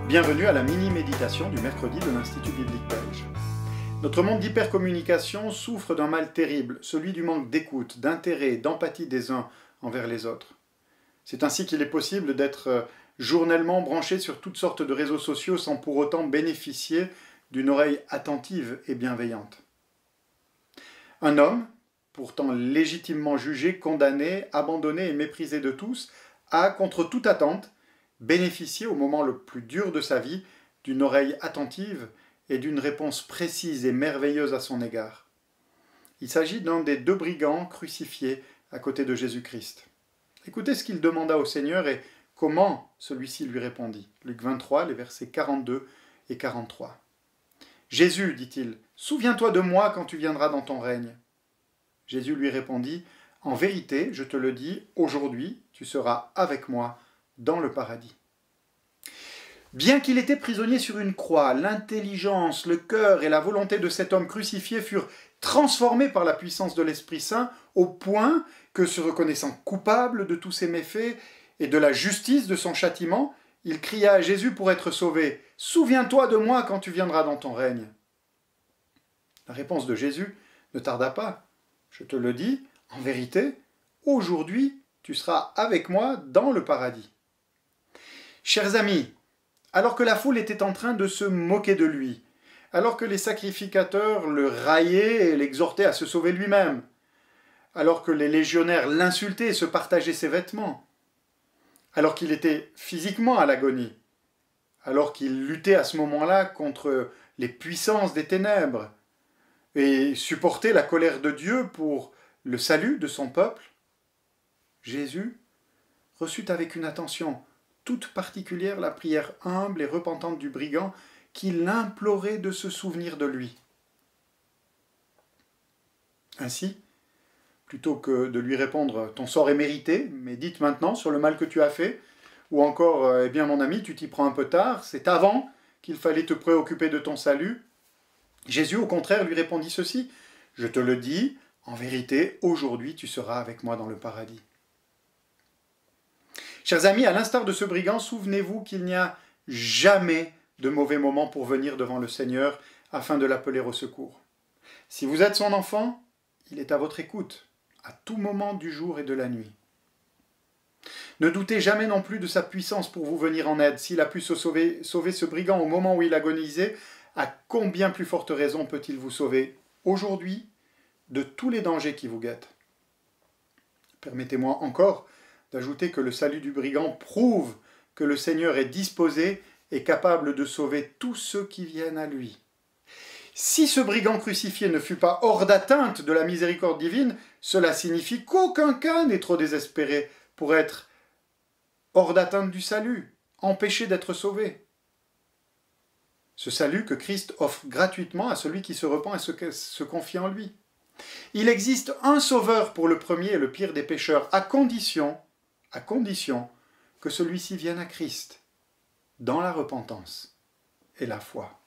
Bienvenue à la mini-méditation du mercredi de l'Institut biblique belge. Notre monde d'hypercommunication souffre d'un mal terrible, celui du manque d'écoute, d'intérêt et d'empathie des uns envers les autres. C'est ainsi qu'il est possible d'être journellement branché sur toutes sortes de réseaux sociaux sans pour autant bénéficier d'une oreille attentive et bienveillante. Un homme, pourtant légitimement jugé, condamné, abandonné et méprisé de tous, a, contre toute attente, bénéficié au moment le plus dur de sa vie d'une oreille attentive et d'une réponse précise et merveilleuse à son égard. Il s'agit d'un des deux brigands crucifiés à côté de Jésus-Christ. Écoutez ce qu'il demanda au Seigneur et comment celui-ci lui répondit. Luc 23, les versets 42 et 43. « Jésus, dit-il, souviens-toi de moi quand tu viendras dans ton règne. » Jésus lui répondit, « En vérité, je te le dis, aujourd'hui, tu seras avec moi dans le paradis. » Bien qu'il était prisonnier sur une croix, l'intelligence, le cœur et la volonté de cet homme crucifié furent transformés par la puissance de l'Esprit Saint au point que, se reconnaissant coupable de tous ses méfaits et de la justice de son châtiment, il cria à Jésus pour être sauvé « Souviens-toi de moi quand tu viendras dans ton règne. » La réponse de Jésus ne tarda pas. « Je te le dis, en vérité, aujourd'hui, tu seras avec moi dans le paradis. » Chers amis, alors que la foule était en train de se moquer de lui, alors que les sacrificateurs le raillaient et l'exhortaient à se sauver lui-même, alors que les légionnaires l'insultaient et se partageaient ses vêtements, alors qu'il était physiquement à l'agonie, alors qu'il luttait à ce moment-là contre les puissances des ténèbres et supportait la colère de Dieu pour le salut de son peuple, Jésus reçut avec une attention toute particulière la prière humble et repentante du brigand qui l'implorait de se souvenir de lui. Ainsi, plutôt que de lui répondre « ton sort est mérité, médite maintenant sur le mal que tu as fait », ou encore « eh bien mon ami, tu t'y prends un peu tard, c'est avant qu'il fallait te préoccuper de ton salut », Jésus au contraire lui répondit ceci « Je te le dis, en vérité, aujourd'hui tu seras avec moi dans le paradis. » Chers amis, à l'instar de ce brigand, souvenez-vous qu'il n'y a jamais de mauvais moment pour venir devant le Seigneur afin de l'appeler au secours. Si vous êtes son enfant, il est à votre écoute, à tout moment du jour et de la nuit. Ne doutez jamais non plus de sa puissance pour vous venir en aide. S'il a pu sauver ce brigand au moment où il agonisait, à combien plus forte raison peut-il vous sauver aujourd'hui de tous les dangers qui vous guettent? Permettez-moi encore d'ajouter que le salut du brigand prouve que le Seigneur est disposé et capable de sauver tous ceux qui viennent à lui. Si ce brigand crucifié ne fut pas hors d'atteinte de la miséricorde divine, cela signifie qu'aucun cas n'est trop désespéré pour être hors d'atteinte du salut, empêché d'être sauvé. Ce salut que Christ offre gratuitement à celui qui se repent et se confie en lui. Il existe un sauveur pour le premier et le pire des pécheurs, à condition que celui-ci vienne à Christ, dans la repentance et la foi.